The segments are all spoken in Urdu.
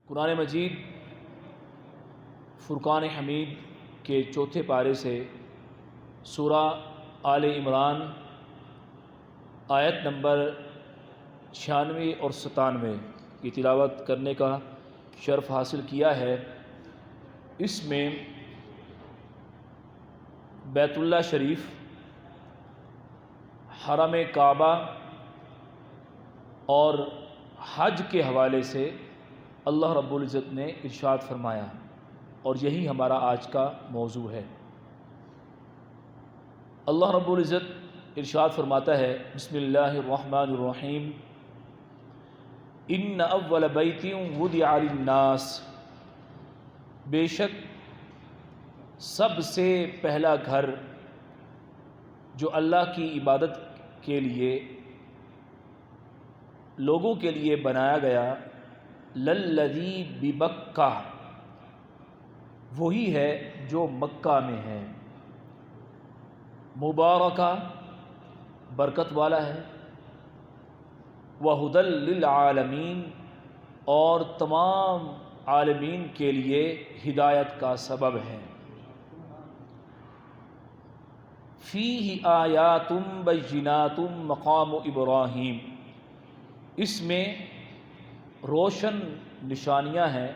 قرآن مجید فرقان حمید کے چوتھے پارے سے سورہ آل عمران آیت نمبر 96 اور 97 کی تلاوت کرنے کا شرف حاصل کیا ہے۔ اس میں بیت اللہ شریف، حرم کعبہ اور حج کے حوالے سے اللہ رب العزت نے ارشاد فرمایا، اور یہی ہمارا آج کا موضوع ہے۔ اللہ رب العزت ارشاد فرماتا ہے، بسم اللہ الرحمن الرحیم، ان اول بیت وضع للناس، بے شک سب سے پہلا گھر جو اللہ کی عبادت کے لیے لوگوں کے لیے بنایا گیا، للذی ببکہ، وہی ہے جو مکہ میں ہے، مبارکہ، برکت والا ہے، وہدی للعالمین، اور تمام عالمین کے لیے ہدایت کا سبب ہے۔ فیہ آیات بینات مقام ابراہیم، اس میں روشن نشانیاں ہیں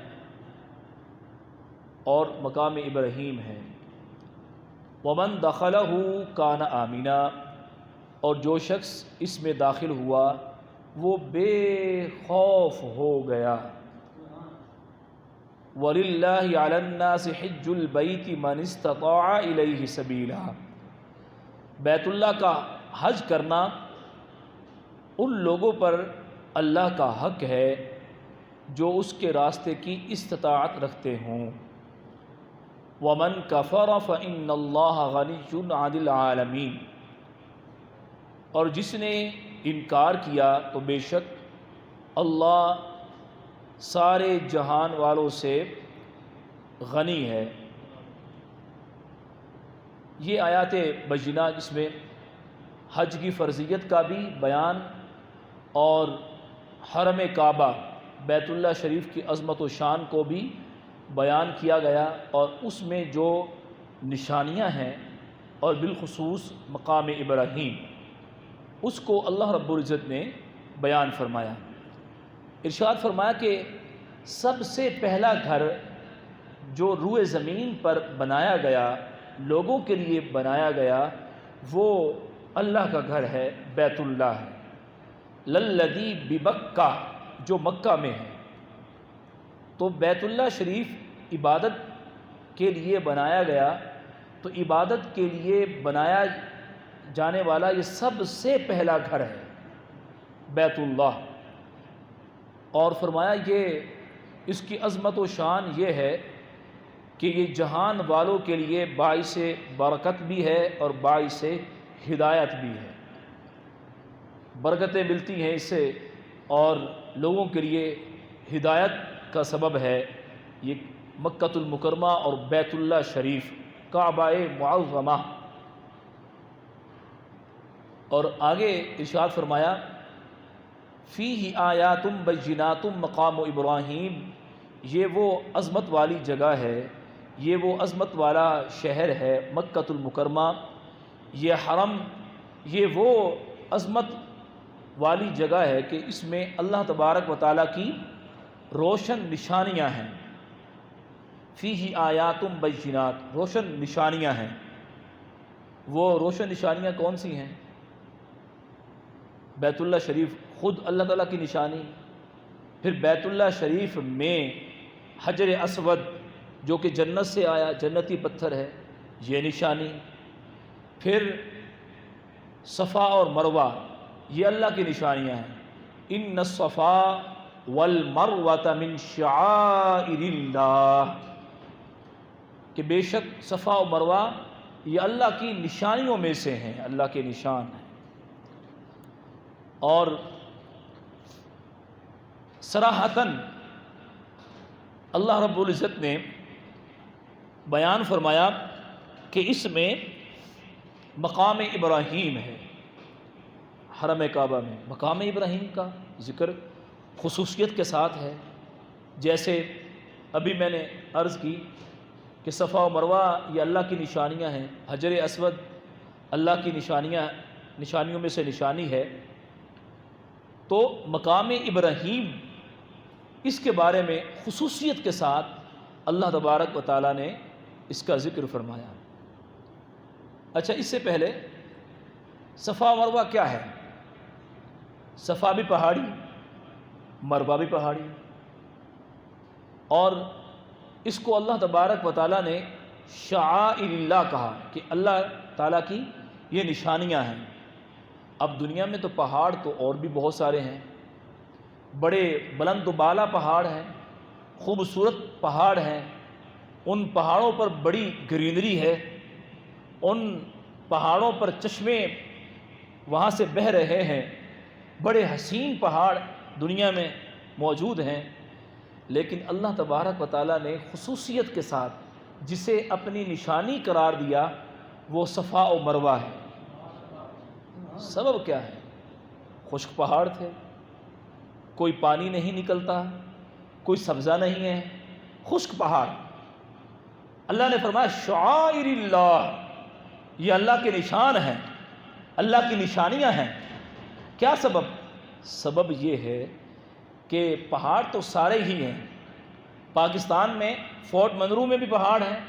اور مقام ابراہیم ہے۔ ومن دخلہ کان آمنا، اور جو شخص اس میں داخل ہوا وہ بے خوف ہو گیا۔ وَلِلَّهِ عَلَى النَّاسِ حِجُّ الْبَيْتِ مَنِ اسْتَطَاعَ إِلَيْهِ سَبِيلًا، بیت اللہ کا حج کرنا ان لوگوں پر اللہ کا حق ہے جو اس کے راستے کی استطاعت رکھتے ہوں۔ وَمَن كَفَرَ فَإِنَّ اللَّهَ غَنِيٌّ عَنِ الْعَالَمِينَ، اور جس نے انکار کیا تو بے شک اللہ سارے جہان والوں سے غنی ہے۔ یہ آیات بینہ جس میں حج کی فرضیت کا بھی بیان اور حرم کعبہ بیت اللہ شریف کی عظمت و شان کو بھی بیان کیا گیا، اور اس میں جو نشانیاں ہیں اور بالخصوص مقام ابراہیم، اس کو اللہ رب العزت نے بیان فرمایا۔ ارشاد فرمایا کہ سب سے پہلا گھر جو روئے زمین پر بنایا گیا، لوگوں کے لیے بنایا گیا، وہ اللہ کا گھر ہے، بیت اللہ ہے، للذی ببکہ، جو مکہ میں ہے۔ تو بیت اللہ شریف عبادت کے لیے بنایا گیا، تو عبادت کے لیے بنایا جانے والا یہ سب سے پہلا گھر ہے، بیت اللہ۔ اور فرمایا یہ اس کی عظمت و شان یہ ہے کہ یہ جہان والوں کے لیے باعث برکت بھی ہے اور باعث ہدایت بھی ہے، برکتیں ملتی ہیں اس سے اور لوگوں کے لیے ہدایت کا سبب ہے۔ یہ مکۃ المکرمہ اور بیت اللہ شریف، کعبہ معظمہ۔ اور آگے ارشاد فرمایا، فیہ آیات بینات مقام ابراہیم، یہ وہ عظمت والی جگہ ہے، یہ وہ عظمت والا شہر ہے مکۃ المکرمہ، یہ حرم، یہ وہ عظمت والی جگہ ہے کہ اس میں اللہ تبارک و تعالیٰ کی روشن نشانیاں ہیں۔ فیہ آیات بینات، روشن نشانیاں ہیں۔ وہ روشن نشانیاں کون سی ہیں؟ بیت اللہ شریف خود اللہ تعالیٰ کی نشانی، پھر بیت اللہ شریف میں حجر اسود جو کہ جنت سے آیا، جنتی پتھر ہے، یہ نشانی، پھر صفا اور مروہ، یہ اللہ کی نشانیاں ہیں۔ ان الصفا والمروۃ من شعائر اللہ، کہ بے شک صفا و مروہ یہ اللہ کی نشانیوں میں سے ہیں، اللہ کے نشان ہیں۔ اور صراحتاً اللہ رب العزت نے بیان فرمایا کہ اس میں مقام ابراہیم ہے، حرم کعبہ میں مقام ابراہیم کا ذکر خصوصیت کے ساتھ ہے۔ جیسے ابھی میں نے عرض کی کہ صفا و مروہ یہ اللہ کی نشانیاں ہیں، حجر اسود اللہ کی نشانیوں میں سے نشانی ہے، تو مقام ابراہیم اس کے بارے میں خصوصیت کے ساتھ اللہ تبارک و تعالیٰ نے اس کا ذکر فرمایا۔ اچھا، اس سے پہلے صفا و مروہ کیا ہے؟ صفا بھی پہاڑی، مروہ بھی پہاڑی، اور اس کو اللہ تبارک و تعالیٰ نے شعائر اللہ کہا کہ اللہ تعالیٰ کی یہ نشانیاں ہیں۔ اب دنیا میں تو پہاڑ تو اور بھی بہت سارے ہیں، بڑے بلند و بالا پہاڑ ہیں، خوبصورت پہاڑ ہیں، ان پہاڑوں پر بڑی گرینری ہے، ان پہاڑوں پر چشمے وہاں سے بہہ رہے ہیں، بڑے حسین پہاڑ دنیا میں موجود ہیں، لیکن اللہ تبارک و تعالیٰ نے خصوصیت کے ساتھ جسے اپنی نشانی قرار دیا وہ صفا و مروہ ہے۔ سبب کیا ہے؟ خشک پہاڑ تھے، کوئی پانی نہیں نکلتا، کوئی سبزہ نہیں ہے، خشک پہاڑ۔ اللہ نے فرمایا شعائر اللہ، یہ اللہ کے نشان ہیں، اللہ کی نشانیاں ہیں۔ کیا سبب؟ سبب یہ ہے کہ پہاڑ تو سارے ہی ہیں، پاکستان میں فورٹ منرو میں بھی پہاڑ ہیں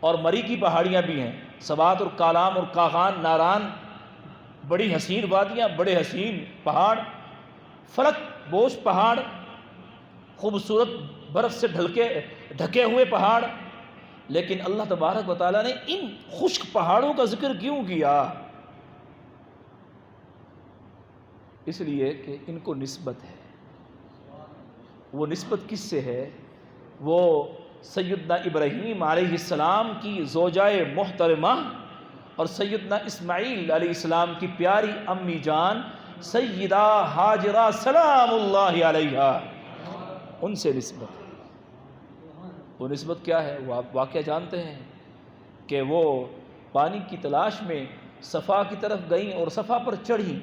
اور مری کی پہاڑیاں بھی ہیں، سوات اور کالام اور کاغان ناران، بڑی حسین وادیاں، بڑے حسین پہاڑ، فلک بوش پہاڑ، خوبصورت برف سے ڈھکے ہوئے پہاڑ۔ لیکن اللہ تبارک و تعالیٰ نے ان خشک پہاڑوں کا ذکر کیوں کیا؟ اس لیے کہ ان کو نسبت ہے۔ وہ نسبت کس سے ہے؟ وہ سیدنا ابراہیم علیہ السلام کی زوجائے محترمہ اور سیدنا اسماعیل علیہ السلام کی پیاری امی جان سیدہ ہاجرہ سلام اللہ علیہا، ان سے نسبت ہے۔ وہ نسبت کیا ہے؟ وہ آپ واقعہ جانتے ہیں کہ وہ پانی کی تلاش میں صفا کی طرف گئیں اور صفا پر چڑھیں،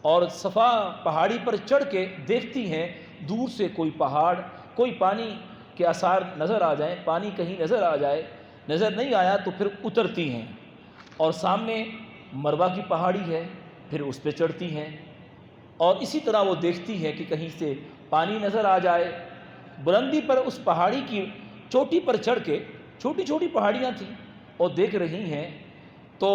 اور صفا پہاڑی پر چڑھ کے دیکھتی ہیں دور سے کوئی پہاڑ، کوئی پانی کے آثار نظر آ جائیں، پانی کہیں نظر آ جائے، نظر نہیں آیا تو پھر اترتی ہیں، اور سامنے مروہ کی پہاڑی ہے، پھر اس پہ چڑھتی ہیں، اور اسی طرح وہ دیکھتی ہے کہ کہیں سے پانی نظر آ جائے۔ بلندی پر اس پہاڑی کی چوٹی پر چڑھ کے، چھوٹی چھوٹی پہاڑیاں تھیں، اور دیکھ رہی ہیں، تو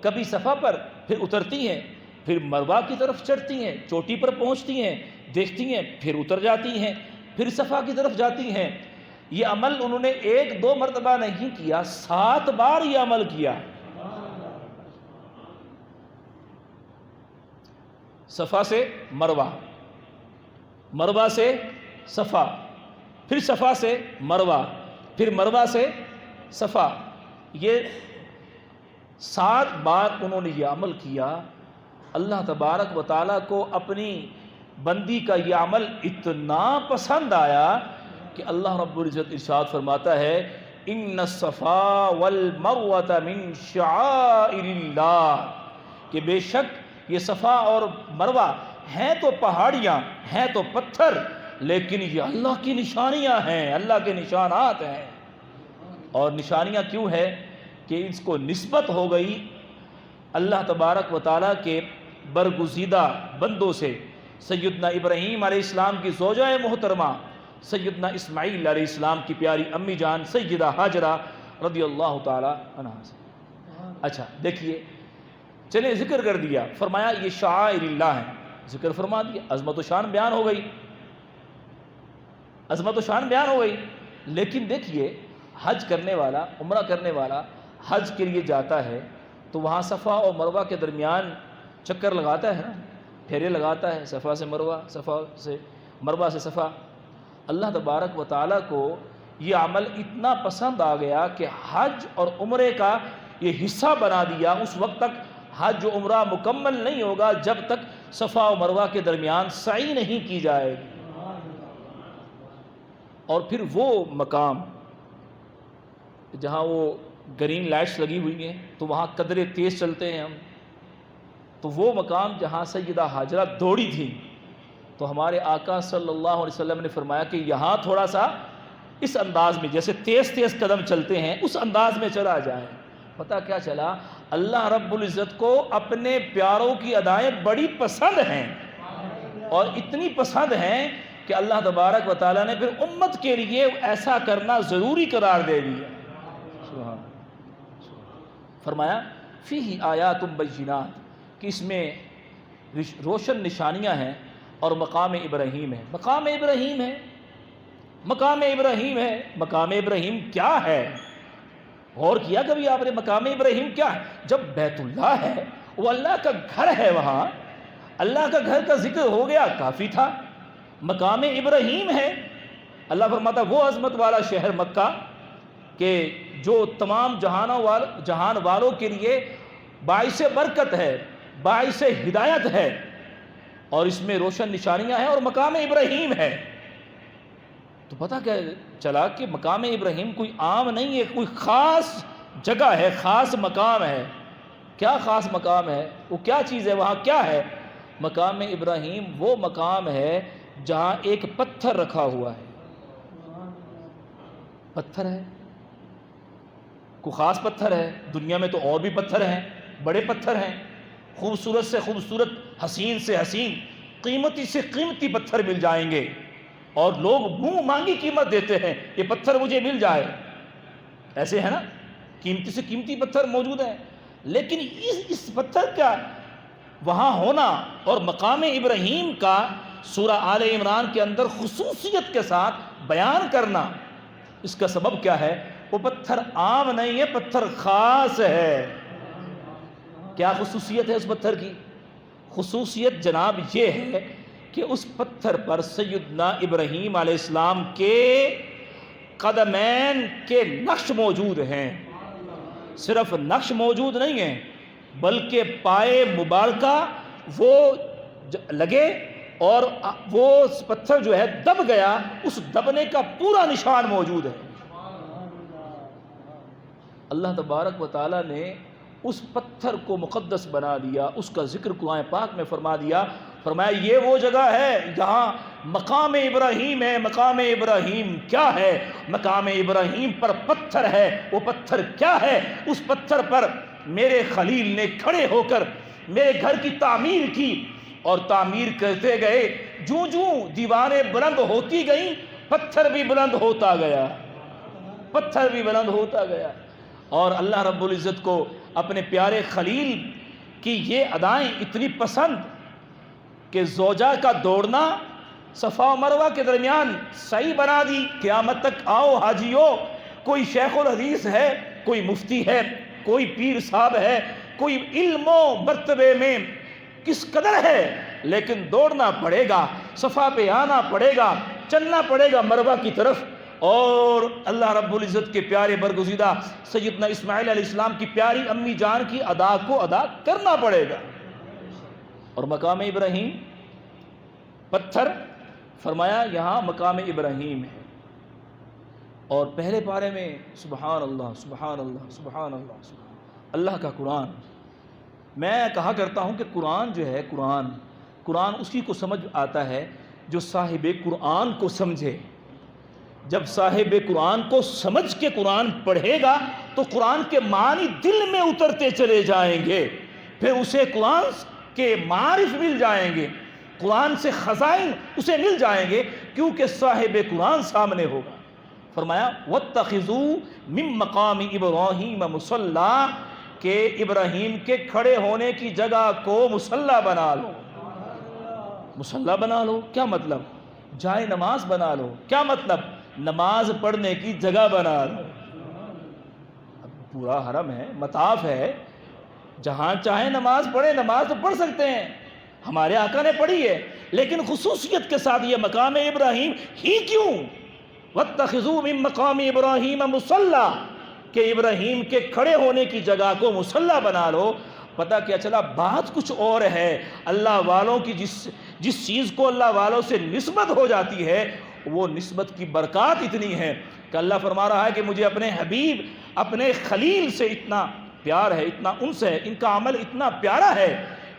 کبھی صفا پر پھر اترتی ہیں، پھر مروہ کی طرف چڑھتی ہیں، چوٹی پر پہنچتی ہیں، دیکھتی ہیں، پھر اتر جاتی ہیں، پھر صفا کی طرف جاتی ہیں۔ یہ عمل انہوں نے 1-2 مرتبہ نہیں کیا، 7 بار یہ عمل کیا۔ صفا سے مروہ، مروہ سے صفا، پھر صفا سے مروہ، پھر مروہ سے صفا، یہ 7 بار انہوں نے یہ عمل کیا۔ اللہ تبارک و تعالیٰ کو اپنی بندی کا یہ عمل اتنا پسند آیا کہ اللہ رب العزت ارشاد فرماتا ہے ان الصفا والمروہ من شعائر اللہ، کہ بے شک یہ صفا اور مروہ ہیں تو پہاڑیاں، ہیں تو پتھر، لیکن یہ اللہ کی نشانیاں ہیں، اللہ کے نشانات ہیں۔ اور نشانیاں کیوں ہے؟ کہ اس کو نسبت ہو گئی اللہ تبارک و تعالیٰ کے برگزیدہ بندوں سے، سیدنا ابراہیم علیہ السلام کی زوجہ محترمہ، سیدنا اسماعیل علیہ السلام کی پیاری امی جان سیدہ ہاجرہ رضی اللہ تعالیٰ عنہا سے۔ اچھا دیکھیے، چلے ذکر کر دیا، فرمایا یہ شعائر اللہ ہیں، ذکر فرما دیا، عظمت و شان بیان ہو گئی، عظمت و شان بیان ہو گئی۔ لیکن دیکھیے، حج کرنے والا، عمرہ کرنے والا حج کے لیے جاتا ہے تو وہاں صفا اور مروہ کے درمیان چکر لگاتا ہے نا، پھیرے لگاتا ہے، صفا سے مروہ، صفا سے مروہ سے صفا۔ اللہ تبارک و تعالیٰ کو یہ عمل اتنا پسند آ گیا کہ حج اور عمرے کا یہ حصہ بنا دیا۔ اس وقت تک حج و عمرہ مکمل نہیں ہوگا جب تک صفا و مروہ کے درمیان سعی نہیں کی جائے گی۔ اور پھر وہ مقام جہاں وہ گرین لائٹس لگی ہوئی ہیں تو وہاں قدرے تیز چلتے ہیں ہم، تو وہ مقام جہاں سیدہ ہاجرہ دوڑی تھی تو ہمارے آقا صلی اللہ علیہ وسلم نے فرمایا کہ یہاں تھوڑا سا اس انداز میں، جیسے تیز تیز قدم چلتے ہیں اس انداز میں چلا جائے۔ پتہ کیا چلا؟ اللہ رب العزت کو اپنے پیاروں کی ادائیں بڑی پسند ہیں، اور اتنی پسند ہیں کہ اللہ تبارک و تعالیٰ نے پھر امت کے لیے ایسا کرنا ضروری قرار دے دیا۔ سبحان فرمایا فیہ آیات بینات، کہ اس میں روشن نشانیاں ہیں اور مقام ابراہیم ہے۔ مقام ابراہیم ہے، مقام ابراہیم ہے۔ مقام ابراہیم کیا ہے؟ غور کیا کبھی آپ نے مقام ابراہیم کیا ہے؟ جب بیت اللہ ہے، وہ اللہ کا گھر ہے، وہاں اللہ کا گھر کا ذکر ہو گیا کافی تھا۔ مقام ابراہیم ہے، اللہ فرماتا وہ عظمت والا شہر مکہ کہ جو تمام جہان والوں کے لیے باعث برکت ہے، باعث ہدایت ہے، اور اس میں روشن نشانیاں ہیں اور مقام ابراہیم ہے۔ تو پتہ کیا چلا کہ مقام ابراہیم کوئی عام نہیں ہے، کوئی خاص جگہ ہے، خاص مقام ہے۔ کیا خاص مقام ہے؟ وہ کیا چیز ہے وہاں؟ کیا ہے مقام ابراہیم؟ وہ مقام ہے جہاں ایک پتھر رکھا ہوا ہے۔ پتھر ہے، کوئی خاص پتھر ہے؟ دنیا میں تو اور بھی پتھر ہیں، بڑے پتھر ہیں، خوبصورت سے خوبصورت، حسین سے حسین، قیمتی سے قیمتی پتھر مل جائیں گے، اور لوگ منہ مانگی قیمت دیتے ہیں، یہ پتھر مجھے مل جائے، ایسے ہے نا، قیمتی سے قیمتی پتھر موجود ہیں۔ لیکن اس پتھر کا وہاں ہونا اور مقام ابراہیم کا سورہ آل عمران کے اندر خصوصیت کے ساتھ بیان کرنا، اس کا سبب کیا ہے؟ وہ پتھر عام نہیں ہے، پتھر خاص ہے۔ کیا خصوصیت ہے اس پتھر کی؟ خصوصیت جناب یہ ہے کہ اس پتھر پر سیدنا ابراہیم علیہ السلام کے قدمین کے نقش موجود ہیں۔ صرف نقش موجود نہیں ہیں، بلکہ پائے مبارکہ وہ لگے، اور وہ پتھر جو ہے دب گیا، اس دبنے کا پورا نشان موجود ہے۔ اللہ تبارک و تعالیٰ نے اس پتھر کو مقدس بنا دیا، اس کا ذکر قرآن پاک میں فرما دیا، فرمایا یہ وہ جگہ ہے جہاں مقام ابراہیم ہے۔ مقام ابراہیم کیا ہے؟ مقام ابراہیم پر پتھر ہے۔ وہ پتھر کیا ہے؟ اس پتھر پر میرے خلیل نے کھڑے ہو کر میرے گھر کی تعمیر کی، اور تعمیر کرتے گئے، جوں دیواریں بلند ہوتی گئیں، پتھر بھی بلند ہوتا گیا، پتھر بھی بلند ہوتا گیا۔ اور اللہ رب العزت کو اپنے پیارے خلیل کی یہ ادائیں اتنی پسند کہ زوجہ کا دوڑنا صفا و مروہ کے درمیان صحیح بنا دی۔ قیامت تک آؤ حاجیو، کوئی شیخ الحدیث ہے، کوئی مفتی ہے، کوئی پیر صاحب ہے، کوئی علم و مرتبے میں کس قدر ہے، لیکن دوڑنا پڑے گا، صفا پہ آنا پڑے گا، چلنا پڑے گا مروہ کی طرف، اور اللہ رب العزت کے پیارے برگزیدہ سیدنا اسماعیل علیہ السلام کی پیاری امی جان کی ادا کو ادا کرنا پڑے گا۔ اور مقام ابراہیم پتھر، فرمایا یہاں مقام ابراہیم ہے۔ اور پہلے پارے میں سبحان اللہ سبحان اللہ سبحان اللہ سبحان اللہ کا قرآن۔ میں کہا کرتا ہوں کہ قرآن جو ہے، قرآن اسی کو سمجھ آتا ہے جو صاحب قرآن کو سمجھے۔ جب صاحب قرآن کو سمجھ کے قرآن پڑھے گا تو قرآن کے معنی دل میں اترتے چلے جائیں گے، پھر اسے قرآن کے معارف مل جائیں گے، قرآن سے خزائن اسے مل جائیں گے، کیونکہ صاحب قرآن سامنے ہوگا۔ فرمایا وَاتَّخِذُوا مِن مَّقَامِ إِبْرَاهِيمَ مُصَلًّى، کہ ابراہیم کے کھڑے ہونے کی جگہ کو مصلی بنا لو۔ مصلی بنا لو کیا مطلب؟ جائے نماز بنا لو، کیا مطلب؟ نماز پڑھنے کی جگہ بنا لو۔ اب پورا حرم ہے، مطاف ہے، جہاں چاہیں نماز پڑھیں، نماز تو پڑھ سکتے ہیں، ہمارے آقا نے پڑھی ہے، لیکن خصوصیت کے ساتھ یہ مقام ابراہیم ہی کیوں؟ وَاتَّخِذُوا مِن مَّقَامِ إِبْرَاهِيمَ مُصَلًّى، کہ ابراہیم کے کھڑے ہونے کی جگہ کو مصلی بنا لو۔ پتہ کیا چلا؟ بات کچھ اور ہے۔ اللہ والوں کی جس چیز کو اللہ والوں سے نسبت ہو جاتی ہے، وہ نسبت کی برکات اتنی ہے کہ اللہ فرما رہا ہے کہ مجھے اپنے حبیب، اپنے خلیل سے اتنا پیار ہے، اتنا انس ہے، ان کا عمل اتنا پیارا ہے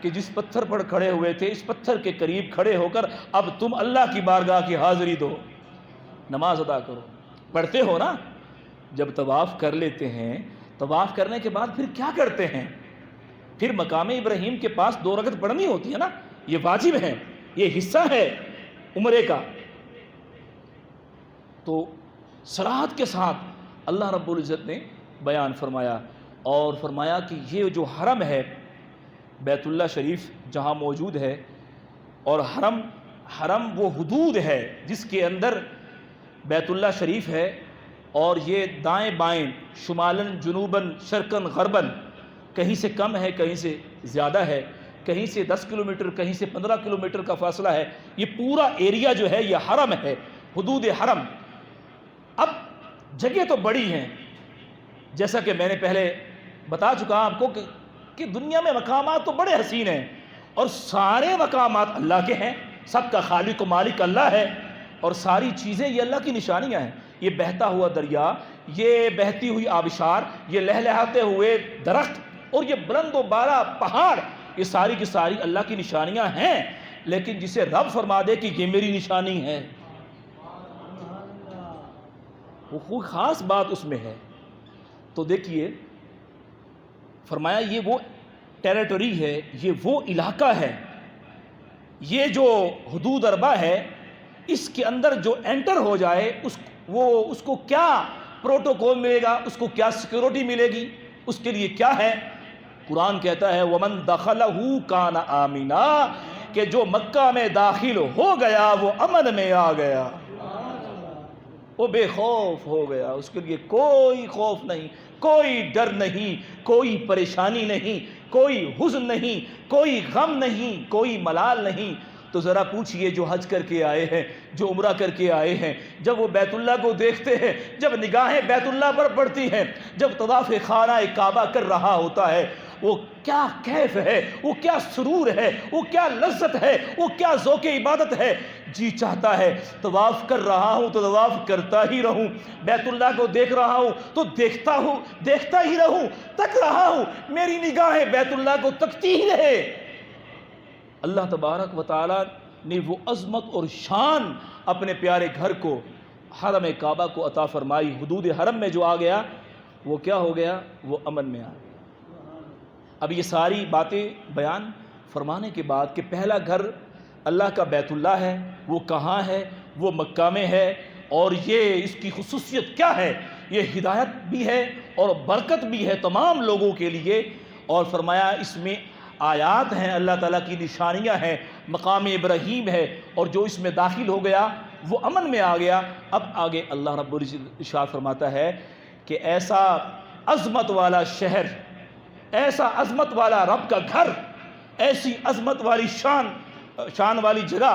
کہ جس پتھر پر کھڑے ہوئے تھے اس پتھر کے قریب کھڑے ہو کر اب تم اللہ کی بارگاہ کی حاضری دو، نماز ادا کرو۔ پڑھتے ہو نا، جب طواف کر لیتے ہیں، طواف کرنے کے بعد پھر کیا کرتے ہیں؟ پھر مقام ابراہیم کے پاس 2 رکعت پڑھنی ہوتی ہے نا، یہ واجب ہے، یہ حصہ ہے عمرے کا۔ تو صراحت کے ساتھ اللہ رب العزت نے بیان فرمایا اور فرمایا کہ یہ جو حرم ہے بیت اللہ شریف جہاں موجود ہے، اور حرم وہ حدود ہے جس کے اندر بیت اللہ شریف ہے، اور یہ دائیں بائیں شمالاً جنوباً شرقاً غرباً کہیں سے کم ہے کہیں سے زیادہ ہے، کہیں سے 10 کلومیٹر کہیں سے 15 کلومیٹر کا فاصلہ ہے۔ یہ پورا ایریا جو ہے یہ حرم ہے، حدود حرم۔ اب جگہ تو بڑی ہیں، جیسا کہ میں نے پہلے بتا چکا آپ کو کہ دنیا میں مقامات تو بڑے حسین ہیں، اور سارے مقامات اللہ کے ہیں، سب کا خالق و مالک اللہ ہے، اور ساری چیزیں یہ اللہ کی نشانیاں ہیں۔ یہ بہتا ہوا دریا، یہ بہتی ہوئی آبشار، یہ لہلہاتے ہوئے درخت، اور یہ بلند و بالا پہاڑ، یہ ساری کی ساری اللہ کی نشانیاں ہیں۔ لیکن جسے رب فرما دے کہ یہ میری نشانی ہے، وہ کوئی خاص بات اس میں ہے۔ تو دیکھیے فرمایا یہ وہ ٹیریٹری ہے، یہ وہ علاقہ ہے، یہ جو حدود اربع ہے، اس کے اندر جو انٹر ہو جائے اس کو کیا پروٹوکول ملے گا، اس کو کیا سیکیورٹی ملے گی، اس کے لیے کیا ہے؟ قرآن کہتا ہے وَمَن دَخَلَهُ كَانَ آمِنًا، کہ جو مکہ میں داخل ہو گیا وہ امن میں آ گیا، وہ بے خوف ہو گیا، اس کے لیے کوئی خوف نہیں، کوئی ڈر نہیں، کوئی پریشانی نہیں، کوئی حزن نہیں، کوئی غم نہیں، کوئی ملال نہیں۔ تو ذرا پوچھئے جو حج کر کے آئے ہیں، جو عمرہ کر کے آئے ہیں، جب وہ بیت اللہ کو دیکھتے ہیں، جب نگاہیں بیت اللہ پر پڑتی ہیں، جب طواف خانہ کعبہ کر رہا ہوتا ہے، وہ کیا کیف ہے، وہ کیا سرور ہے، وہ کیا لذت ہے، وہ کیا ذوق عبادت ہے۔ جی چاہتا ہے طواف کر رہا ہوں تو طواف کرتا ہی رہوں، بیت اللہ کو دیکھ رہا ہوں تو دیکھتا ہی رہوں، تک رہا ہوں، میری نگاہیں بیت اللہ کو تکتی ہی رہے۔ اللہ تبارک و تعالیٰ نے وہ عظمت اور شان اپنے پیارے گھر کو، حرم کعبہ کو عطا فرمائی۔ حدود حرم میں جو آ گیا وہ کیا ہو گیا؟ وہ امن میں آ گیا۔ اب یہ ساری باتیں بیان فرمانے کے بعد کہ پہلا گھر اللہ کا بیت اللہ ہے، وہ کہاں ہے؟ وہ مکہ میں ہے، اور یہ اس کی خصوصیت کیا ہے؟ یہ ہدایت بھی ہے اور برکت بھی ہے تمام لوگوں کے لیے، اور فرمایا اس میں آیات ہیں، اللہ تعالیٰ کی نشانیاں ہیں، مقام ابراہیم ہے، اور جو اس میں داخل ہو گیا وہ امن میں آ گیا۔ اب آگے اللہ رب العزت ارشاد فرماتا ہے کہ ایسا عظمت والا شہر، ایسا عظمت والا رب کا گھر، ایسی عظمت والی شان والی جگہ،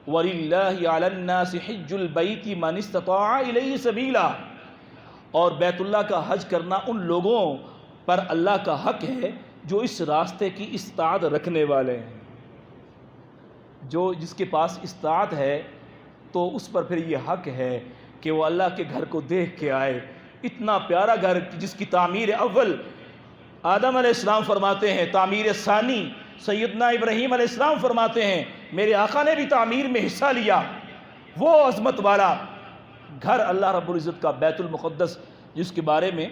وَلِلَّهِ عَلَى النَّاسِ حِجُّ الْبَيْتِ مَنِ اسْتَطَاعَ إِلَيْهِ سَبِيلًا، اور بیت اللہ کا حج کرنا ان لوگوں پر اللہ کا حق ہے جو اس راستے کی استطاعت رکھنے والے ہیں۔ جس کے پاس استطاعت ہے تو اس پر پھر یہ حق ہے کہ وہ اللہ کے گھر کو دیکھ کے آئے۔ اتنا پیارا گھر جس کی تعمیر اول آدم علیہ السلام فرماتے ہیں، تعمیر ثانی سیدنا ابراہیم علیہ السلام فرماتے ہیں، میرے آقا نے بھی تعمیر میں حصہ لیا۔ وہ عظمت والا گھر اللہ رب العزت کا بیت المقدس، جس کے بارے میں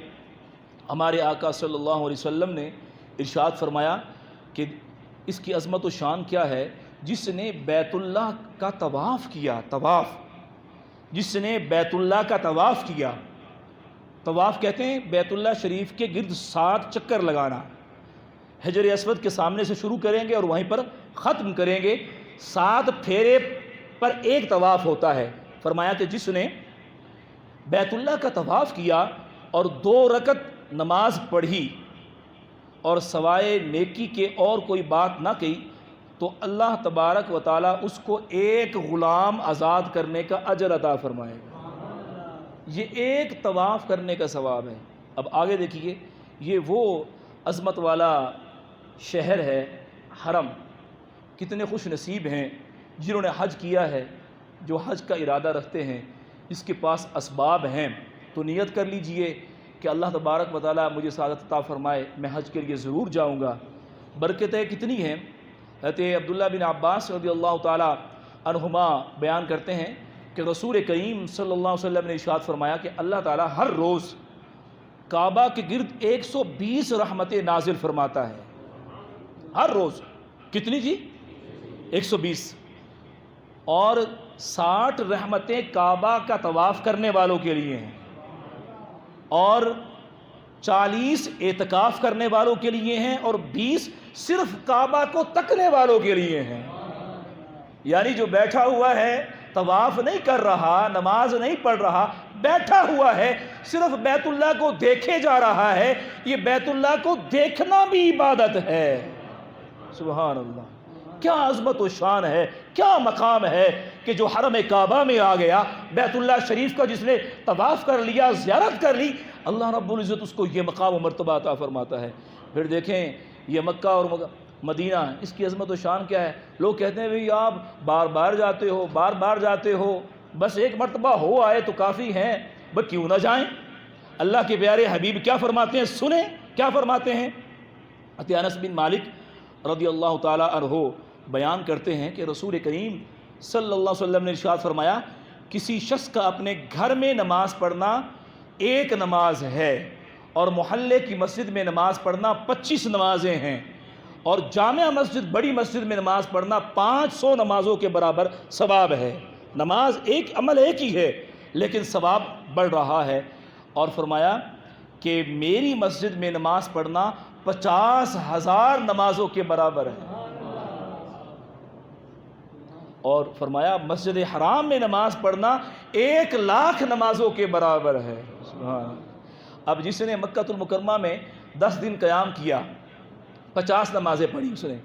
ہمارے آقا صلی اللہ علیہ وسلم نے ارشاد فرمایا کہ اس کی عظمت و شان کیا ہے؟ جس نے بیت اللہ کا طواف کیا، جس نے بیت اللہ کا طواف کیا، طواف کہتے ہیں بیت اللہ شریف کے گرد 7 چکر لگانا، حجر اسود کے سامنے سے شروع کریں گے اور وہیں پر ختم کریں گے، 7 پھیرے پر ایک طواف ہوتا ہے۔ فرمایا کہ جس نے بیت اللہ کا طواف کیا اور 2 رکعت نماز پڑھی اور سوائے نیکی کے اور کوئی بات نہ کی، تو اللہ تبارک و تعالیٰ اس کو ایک غلام آزاد کرنے کا اجر عطا فرمائے گا۔ یہ ایک طواف کرنے کا ثواب ہے۔ اب آگے دیکھیے، یہ وہ عظمت والا شہر ہے حرم۔ کتنے خوش نصیب ہیں جنہوں نے حج کیا ہے، جو حج کا ارادہ رکھتے ہیں، اس کے پاس اسباب ہیں، تو نیت کر لیجئے کہ اللہ تبارک و تعالیٰ مجھے سعادت عطا فرمائے، میں حج کے لیے ضرور جاؤں گا۔ برکتیں کتنی ہیں. حضرت عبداللہ بن عباس رضی اللہ تعالی عنہما بیان کرتے ہیں کہ رسول کریم صلی اللہ علیہ وسلم نے ارشاد فرمایا کہ اللہ تعالی ہر روز کعبہ کے گرد 120 رحمتیں نازل فرماتا ہے. ہر روز کتنی جی؟ 120. اور 60 رحمتیں کعبہ کا طواف کرنے والوں کے لیے ہیں اور 40 اعتکاف کرنے والوں کے لیے ہیں اور 20 صرف کعبہ کو تکنے والوں کے لیے ہیں. یعنی جو بیٹھا ہوا ہے، طواف نہیں کر رہا، نماز نہیں پڑھ رہا، بیٹھا ہوا ہے، صرف بیت اللہ کو دیکھے جا رہا ہے، یہ بیت اللہ کو دیکھنا بھی عبادت ہے. سبحان اللہ، کیا عظمت و شان ہے، کیا مقام ہے کہ جو حرم کعبہ میں آ گیا، بیت اللہ شریف کا جس نے طواف کر لیا، زیارت کر لی، اللہ رب العزت اس کو یہ مقام و مرتبہ عطا فرماتا ہے. پھر دیکھیں یہ مکہ اور مدینہ، اس کی عظمت و شان کیا ہے. لوگ کہتے ہیں بھئی آپ بار بار جاتے ہو، بار بار جاتے ہو، بس ایک مرتبہ ہو آئے تو کافی ہیں، بس کیوں نہ جائیں. اللہ کے پیارے حبیب کیا فرماتے ہیں، سنیں کیا فرماتے ہیں. انس بن مالک رضی اللہ تعالی عنہ بیان کرتے ہیں کہ رسول کریم صلی اللہ علیہ وسلم نے ارشاد فرمایا کسی شخص کا اپنے گھر میں نماز پڑھنا ایک نماز ہے اور محلے کی مسجد میں نماز پڑھنا 25 نمازیں ہیں اور جامع مسجد بڑی مسجد میں نماز پڑھنا 500 نمازوں کے برابر ثواب ہے. نماز ایک، عمل ایک ہی ہے لیکن ثواب بڑھ رہا ہے. اور فرمایا کہ میری مسجد میں نماز پڑھنا 50,000 نمازوں کے برابر ہے. اور فرمایا مسجد حرام میں نماز پڑھنا 1,00,000 نمازوں کے برابر ہے. اب جس نے مکہ المکرمہ میں 10 دن قیام کیا، 50 نمازیں پڑھی اس نے،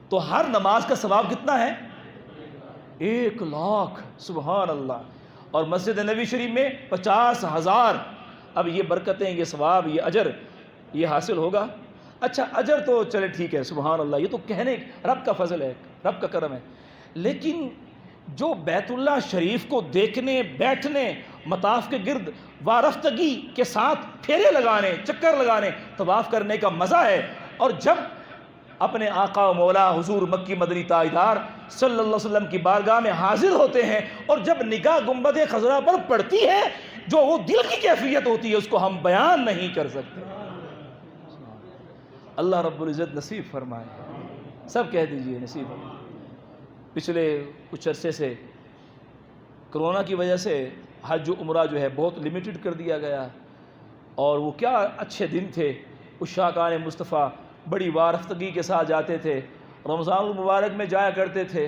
تو ہر نماز کا ثواب کتنا ہے؟ 1,00,000. سبحان اللہ. اور مسجد نبی شریف میں 50,000. اب یہ برکتیں، یہ ثواب، یہ اجر یہ حاصل ہوگا. اچھا اجر تو چلے ٹھیک ہے، سبحان اللہ، یہ تو کہنے رب کا فضل ہے، رب کا کرم ہے. لیکن جو بیت اللہ شریف کو دیکھنے، بیٹھنے، مطاف کے گرد وارفتگی کے ساتھ پھیرے لگانے، چکر لگانے، طواف کرنے کا مزہ ہے، اور جب اپنے آقا و مولا حضور مکی مدنی تاجدار صلی اللہ علیہ وسلم کی بارگاہ میں حاضر ہوتے ہیں اور جب نگاہ گنبد خضرا پر پڑتی ہے، جو وہ دل کی کیفیت ہوتی ہے اس کو ہم بیان نہیں کر سکتے. اللہ رب العزت نصیب فرمائے. سب کہہ دیجئے نصیب فرمائے. پچھلے کچھ عرصے سے کرونا کی وجہ سے حج و عمرہ جو ہے بہت لمیٹڈ کر دیا گیا، اور وہ کیا اچھے دن تھے. عشاقان مصطفیٰ بڑی وارفتگی کے ساتھ جاتے تھے، رمضان المبارک میں جایا کرتے تھے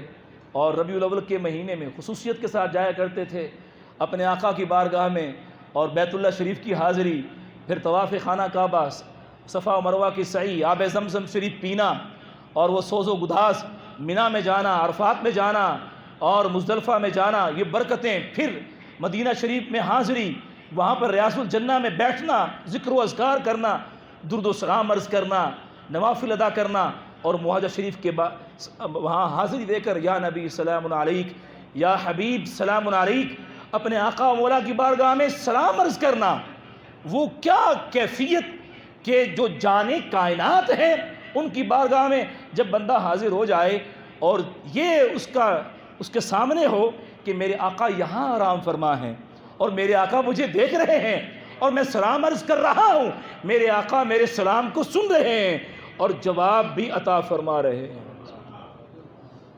اور ربیع الاول کے مہینے میں خصوصیت کے ساتھ جایا کرتے تھے اپنے آقا کی بارگاہ میں، اور بیت اللہ شریف کی حاضری، پھر طواف خانہ کعبہ، صفا و مروہ کی سعی، آب زمزم شریف پینا، اور وہ سوز و گداز منی میں جانا، عرفات میں جانا اور مزدلفہ میں جانا، یہ برکتیں. پھر مدینہ شریف میں حاضری، وہاں پر ریاض الجنہ میں بیٹھنا، ذکر و اذکار کرنا، درود و سلام عرض کرنا، نوافل ادا کرنا، اور معاہدہ شریف کے وہاں حاضری دے کر یا نبی سلام علیک، یا حبیب سلام علیک، اپنے آقا و مولا کی بارگاہ میں سلام عرض کرنا. وہ کیا کیفیت کہ جو جانے کائنات ہیں ان کی بارگاہ میں جب بندہ حاضر ہو جائے اور یہ اس کے سامنے ہو کہ میرے آقا یہاں آرام فرما ہیں اور میرے آقا مجھے دیکھ رہے ہیں اور میں سلام عرض کر رہا ہوں، میرے آقا میرے سلام کو سن رہے ہیں اور جواب بھی عطا فرما رہے ہیں،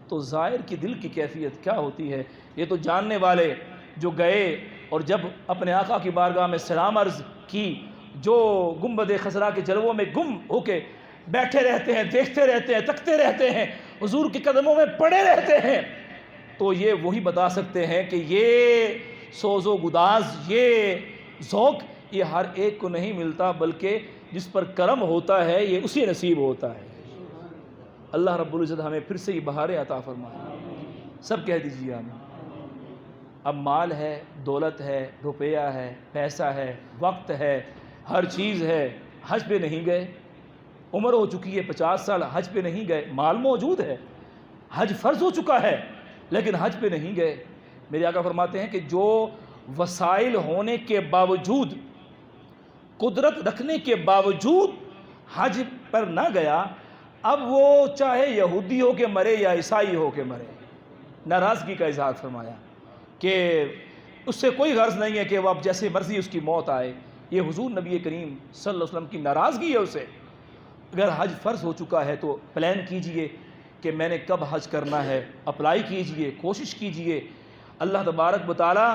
تو زائر کی دل کی کیفیت کیا ہوتی ہے. یہ تو جاننے والے جو گئے اور جب اپنے آقا کی بارگاہ میں سلام عرض کی، جو گنبد خضرا کے جلووں میں گم ہو کے بیٹھے رہتے ہیں، دیکھتے رہتے ہیں، تکتے رہتے ہیں، حضور کے قدموں میں پڑے رہتے ہیں، تو یہ وہی بتا سکتے ہیں کہ یہ سوز و گداز، یہ ذوق، یہ ہر ایک کو نہیں ملتا، بلکہ جس پر کرم ہوتا ہے یہ اسی نصیب ہوتا ہے. اللہ رب العزت ہمیں پھر سے یہ بہاریں عطا فرمائے. سب کہہ دیجیے آمین. اب مال ہے، دولت ہے، روپیہ ہے، پیسہ ہے، وقت ہے، ہر چیز ہے، حج پہ نہیں گئے. عمر ہو چکی ہے 50 سال، حج پہ نہیں گئے. مال موجود ہے، حج فرض ہو چکا ہے لیکن حج پہ نہیں گئے. میرے آقا فرماتے ہیں کہ جو وسائل ہونے کے باوجود، قدرت رکھنے کے باوجود حج پر نہ گیا، اب وہ چاہے یہودی ہو کے مرے یا عیسائی ہو کے مرے، ناراضگی کا اظہار فرمایا کہ اس سے کوئی غرض نہیں ہے کہ وہ اب جیسے مرضی اس کی موت آئے۔ یہ حضور نبی کریم صلی اللہ علیہ وسلم کی ناراضگی ہے اسے۔ اگر حج فرض ہو چکا ہے تو پلان کیجئے کہ میں نے کب حج کرنا ہے، اپلائی کیجئے، کوشش کیجئے، اللہ تبارک و تعالی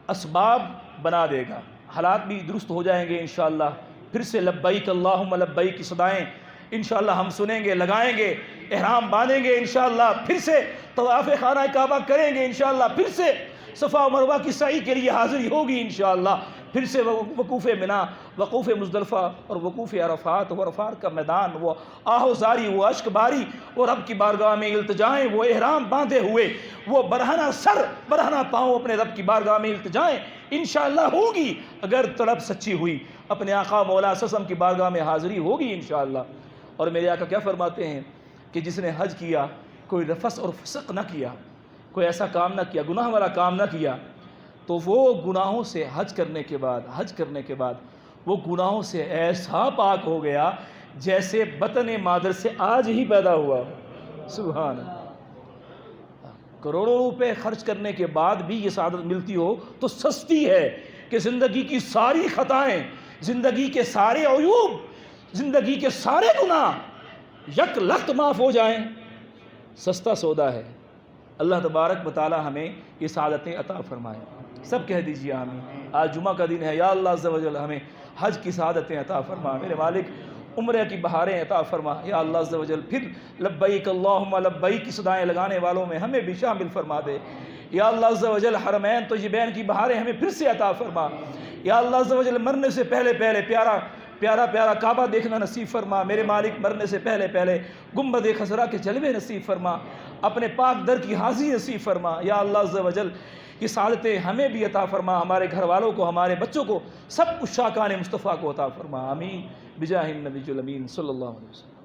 اسباب بنا دے گا، حالات بھی درست ہو جائیں گے انشاءاللہ۔ پھر سے لبیک اللہم لبیک کی صدائیں انشاءاللہ ہم سنیں گے، لگائیں گے، احرام باندھیں گے انشاءاللہ، پھر سے طواف خانہ کعبہ کریں گے انشاءاللہ، پھر سے صفا و مروہ کی سعی کے لیے حاضری ہوگی انشاءاللہ، پھر سے وقوف منا، وقوف مزدلفہ اور وقوف عرفات، وہ عرفات کا میدان، وہ آہو زاری، وہ اشک باری، وہ رب کی بارگاہ میں التجائیں، وہ احرام باندھے ہوئے، وہ برہنہ سر برہنہ پاؤں اپنے رب کی بارگاہ میں التجائیں انشاءاللہ ہوگی۔ اگر طلب سچی ہوئی اپنے آقا مولا صلی اللہ علیہ وسلم کی بارگاہ میں حاضری ہوگی انشاءاللہ۔ اور میرے آقا کیا فرماتے ہیں کہ جس نے حج کیا، کوئی رفث اور فسق نہ کیا، کوئی ایسا کام نہ کیا، گناہ والا کام نہ کیا، تو وہ گناہوں سے حج کرنے کے بعد وہ گناہوں سے ایسا پاک ہو گیا جیسے بطن مادر سے آج ہی پیدا ہوا۔ سبحان اللہ۔ کروڑوں روپے خرچ کرنے کے بعد بھی یہ سعادت ملتی ہو تو سستی ہے کہ زندگی کی ساری خطائیں، زندگی کے سارے عیوب، زندگی کے سارے گناہ یک لخت معاف ہو جائیں، سستا سودا ہے۔ اللہ تبارک و تعالی ہمیں یہ سعادتیں عطا فرمائے۔ سب کہہ دیجیے آمین۔ آج جمعہ کا دن ہے، یا اللہ عز و جل ہمیں حج کی سعادتیں عطا فرما، میرے مالک عمرہ کی بہاریں عطا فرما، یا اللہ عز و جل پھر لبیک اللہم لبیک کی صدائیں لگانے والوں میں ہمیں بھی شامل فرما دے، یا اللہ عز و جل حرمین طیبین کی بہاریں ہمیں پھر سے عطا فرما، یا اللہ عز و جل مرنے سے پہلے پیارا کعبہ دیکھنا نصیب فرما، میرے مالک مرنے سے پہلے گنبد خضرا کے جلوے نصیب فرما، اپنے پاک در کی حاضری نصیب فرما، یا اللہ عز و جل یہ سعادتیں ہمیں بھی عطا فرما، ہمارے گھر والوں کو، ہمارے بچوں کو، سب کچھ شاکان مصطفیٰ کو عطا فرما، آمین بجاہ النبی الامین صلی اللہ علیہ وسلم۔